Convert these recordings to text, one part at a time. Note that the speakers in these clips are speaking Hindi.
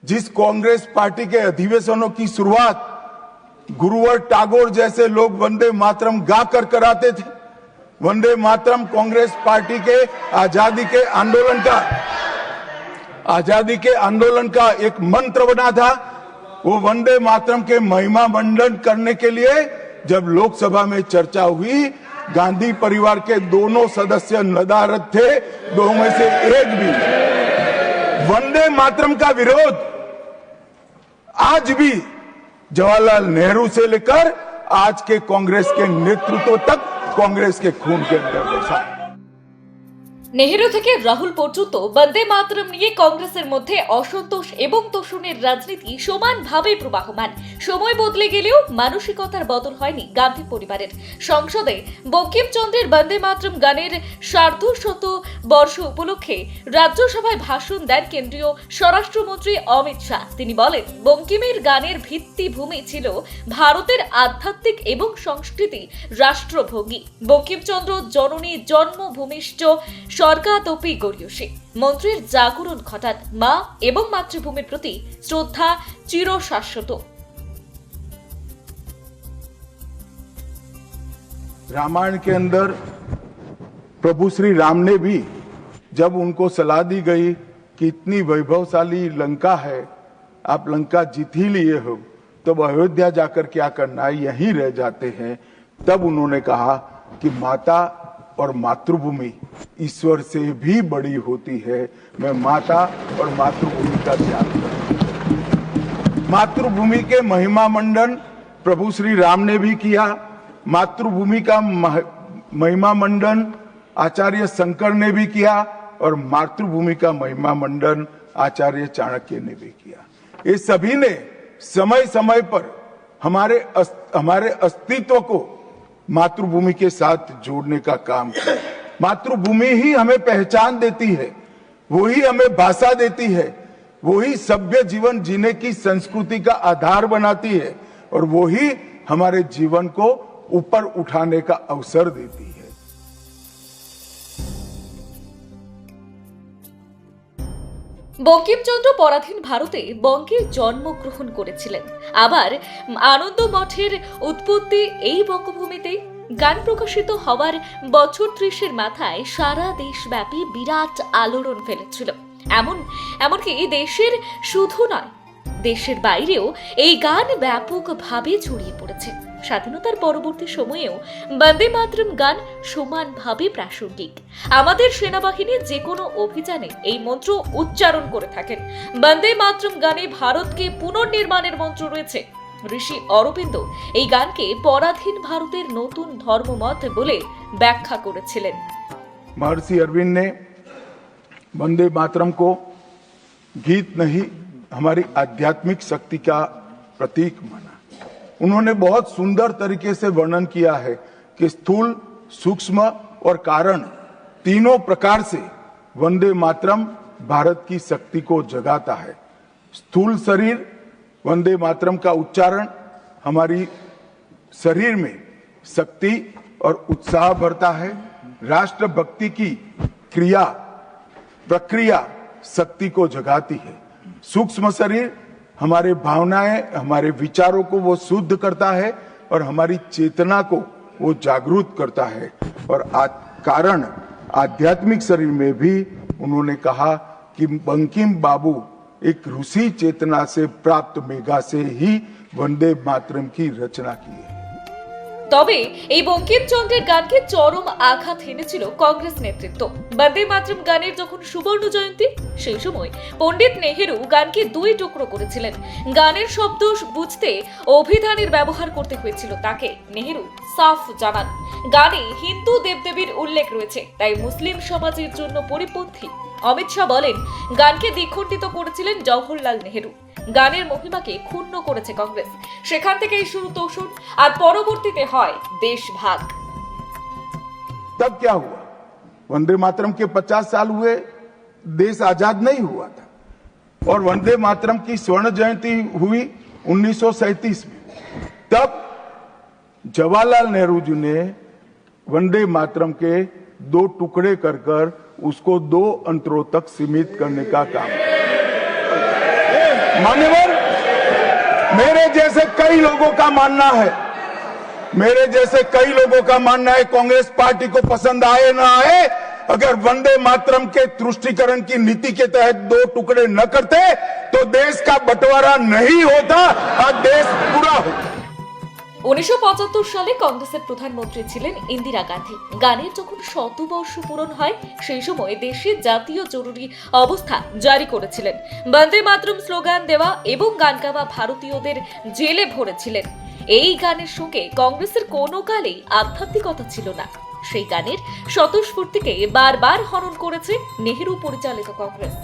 जिस कांग्रेस पार्टी के अधिवेशनों की शुरुआत गुरुवर टैगोर जैसे लोग वंदे मातरम गा कर कराते थे। वंदे मातरम कांग्रेस पार्टी के आजादी के आंदोलन का एक मंत्र बना था। वो वंदे मातरम के महिमा मंडन करने के लिए जब लोकसभा में चर्चा हुई, गांधी परिवार के दोनों सदस्य नदारद थे, दो में से एक भी वंदे मातरम का विरोध आज भी जवाहरलाल नेहरू से लेकर आज के कांग्रेस के नेतृत्व तक कांग्रेस के खून के अंदर बसा है। নেহেরু থেকে রাহুল পর্যন্ত বন্দে মাতরম নিয়ে কংগ্রেসের মধ্যে অসন্তোষ এবং তোষণের রাজনীতি সমানভাবে প্রবাহমান। সময় বদলে গেলেও মানসিকতার বদল হয়নি গান্ধী পরিবারের। সংসদে বঙ্কিমচন্দ্রের বন্দে মাতরম গানের সার্ধশত বর্ষ উপলক্ষে রাজ্যসভায় ভাষণ দেন কেন্দ্রীয় স্বরাষ্ট্রমন্ত্রী অমিত শাহ। তিনি বলেন, বঙ্কিমের গানের ভিত্তিভূমি ছিল ভারতের আধ্যাত্মিক এবং সংস্কৃতি রাষ্ট্রভঙ্গি। বঙ্কিমচন্দ্র জননী জন্মভূমিষ্ঠ স্বর্গাদপি গরীয়সী। মন্ত্রীর জাগরণ ঘটান মা এবং মাতৃভূমির প্রতি শ্রদ্ধা চিরশাশ্বত। रामायण के अंदर प्रभु श्री राम ने भी जब उनको सलाह दी गई कि इतनी वैभवशाली लंका है, आप लंका जीत ही लिए हो, तब अयोध्या जाकर क्या करना है, यहीं रह जाते हैं। तब उन्होंने कहा कि माता और मातृभूमि ईश्वर से भी बड़ी होती है। मैं माता और मातृभूमि का त्याग करूं। मातृभूमि के महिमा मंडन प्रभु श्री राम ने भी किया। मातृभूमि का महिमा मंडन आचार्य शंकर ने भी किया और मातृभूमि का महिमा मंडन आचार्य चाणक्य ने भी किया। ये सभी ने समय समय पर हमारे अस्तित्व को मातृभूमि के साथ जोड़ने का काम किया। मातृभूमि ही हमें पहचान देती है, वही हमें भाषा देती है, वही सभ्य जीवन जीने की संस्कृति का आधार बनाती है और वही हमारे जीवन को ऊपर उठाने का अवसर देती है। বঙ্কিমচন্দ্র পরাধীন ভারতে বঙ্গে জন্মগ্রহণ করেছিলেন। আবার আনন্দ মঠের উৎপত্তি এই বঙ্গভূমিতেই। গান প্রকাশিত হওয়ার বছর 30-এর মাথায় সারা দেশব্যাপী বিরাট আলোড়ন ফেলেছিল। এমনকি দেশের শুধু নয়, দেশের বাইরেও এই গান ব্যাপকভাবে ছড়িয়ে পড়েছে। স্বাধীনতার পরবর্তী সময়েও বন্দে মাতরম গান সমানভাবে প্রাসঙ্গিক। আমাদের সেনাবাহিনী যে কোনো অভিযানে এই মন্ত্র উচ্চারণ করে থাকেন। বন্দে মাতরম গানে ভারতকে পুনর্নির্মাণের মন্ত্র রয়েছে। ঋষি অরবিন্দ এই গানকে পরাধীন ভারতের নতুন ধর্মমত বলে ব্যাখ্যা করেছিলেন। महर्षि अरविंद ने वंदे मातरम को गीत नहीं, हमारी आध्यात्मिक शक्ति का प्रतीक माना। उन्होंने बहुत सुंदर तरीके से वर्णन किया है कि स्थूल, सूक्ष्म और कारण तीनों प्रकार से वंदे मातरम भारत की शक्ति को जगाता है। स्थूल शरीर वंदे मातरम का उच्चारण हमारी शरीर में शक्ति और उत्साह भरता है। राष्ट्रभक्ति की प्रक्रिया शक्ति को जगाती है। सूक्ष्म शरीर हमारे भावनाएं, हमारे विचारों को वो शुद्ध करता है और हमारी चेतना को वो जागरूक करता है। और कारण आध्यात्मिक शरीर में भी उन्होंने कहा कि बंकिम बाबू एक ऋषि चेतना से प्राप्त मेघा से ही वंदे मातरम की रचना की है। তবে এই বঙ্কিমচন্দ্রের গানকে চরম আঘাত হেনেছিল কংগ্রেস নেতৃত্ব। বন্দে মাতরম গানের যখন সুবর্ণ জয়ন্তী, সেই সময় পণ্ডিত নেহেরু গানকে দুই টুকরো করেছিলেন। গানের শব্দ বুঝতে অভিধানের ব্যবহার করতে হয়েছিল তাকে। নেহেরু সাফ জানান, গানে হিন্দু দেবদেবীর উল্লেখ রয়েছে, তাই মুসলিম সমাজের জন্য পরিপন্থী। অমিত শাহ বলেন, গানকে দ্বিখণ্ডিত করেছিলেন জওহরলাল নেহেরু। গানের মহিমাকে ক্ষুণ্ণ করেছে কংগ্রেস। সেখান থেকেই শুরু তোষণ, আর পরবর্তীতে হয় দেশভাগ। तब क्या हुआ? वंदे मातरम के 50 साल हुए, देश आजाद नहीं हुआ था। और वंदे मातरम की स्वर्ण जयंती हुई 1937 में। तब जवाहरलाल नेहरू जी ने वंदे मातरम के 2 टुकड़े कर उसको 2 अंतरों तक सीमित करने का काम किया। मान्यवर, मेरे जैसे कई लोगों का मानना है कांग्रेस पार्टी को पसंद आए ना आए, अगर वंदे मातरम के तुष्टीकरण की नीति के तहत 2 टुकड़े न करते तो देश का बंटवारा नहीं होता और देश पूरा होता। 1975 সালে কংগ্রেসের প্রধানমন্ত্রী ছিলেন ইন্দিরা গান্ধী। গানের যখন 100 বর্ষ পূরণ হয় সেই সময় দেশে জাতীয় জরুরি অবস্থা জারি করেছিলেন। বন্দে মাতরম স্লোগান দেওয়া এবং গান গাওয়া ভারতীয়দের জেলে ভরেছিলেন। এই গানের সঙ্গে কংগ্রেসের কোনো কালেই আধ্যাত্মিকতা ছিল না। সেই গানের স্বতঃস্ফূর্তিকে বারবার হনন করেছে নেহেরু পরিচালিত কংগ্রেস।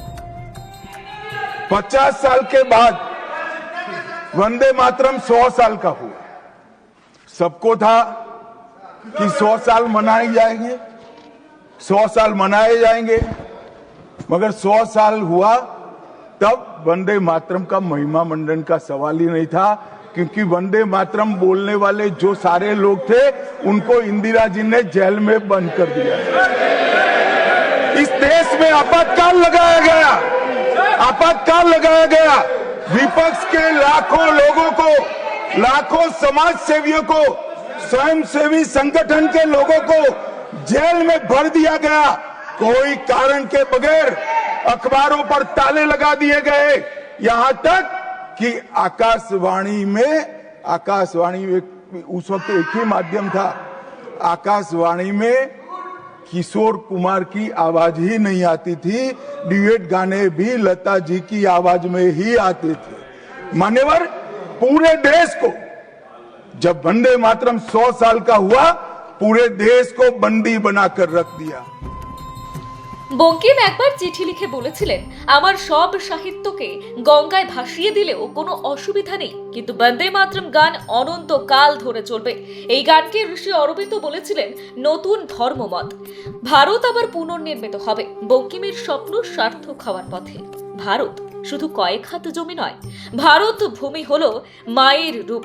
50 साल के बाद वंदे मातरम 100 साल का हुआ। सबको था कि 100 साल मनाए जाएंगे, 100 साल मनाए जाएंगे, मगर 100 साल हुआ तब वंदे मातरम का महिमा मंडन का सवाल ही नहीं था, क्योंकि वंदे मातरम बोलने वाले जो सारे लोग थे उनको इंदिरा जी ने जेल में बंद कर दिया। इस देश में आपातकाल लगाया गया। विपक्ष के लाखों लोगों को, लाखों समाज सेवियों को, स्वयंसेवी संगठन के लोगों को जेल में भर दिया गया। कोई कारण के बगैर अखबारों पर ताले लगा दिए गए। यहां तक कि आकाशवाणी में उस वक्त एक ही माध्यम था, आकाशवाणी में किशोर कुमार की आवाज ही नहीं आती थी, ड्यूएट गाने भी लता जी की आवाज में ही आते थे। मान्यवर, पूरे देश को जब वंदे मातरम 100 साल का हुआ, पूरे देश को बंदी बनाकर रख दिया। বঙ্কিম একবার চিঠি লিখে বলেছিলেন, আমার সব সাহিত্যকে গঙ্গায় ভাসিয়ে দিলেও কোনো অসুবিধা নেই, কিন্তু বন্দে মাতরম গান অনন্তকাল ধরে চলবে। এই গানকে ঋষি অরবিন্দ বলেছিলেন নতুন ধর্মমত। ভারত আবার পুনর্নির্মিত হবে। বঙ্কিমের স্বপ্ন সার্থক হওয়ার পথে। ভারত শুধু কয়েক হাত জমি নয়, ভারত ভূমি হলো মায়ের রূপ।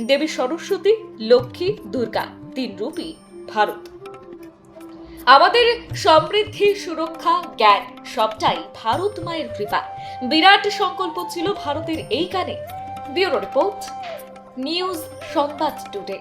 দেবী সরস্বতী, লক্ষ্মী, দুর্গা, 3 রূপই ভারত। আমাদের সমৃদ্ধি, সুরক্ষা, জ্ঞান সবটাই ভারত মায়ের কৃপা। বিরাট সংকল্প ছিল ভারতের এই গানে। ব্যুরো রিপোর্ট, নিউজ সংবাদ টুডে।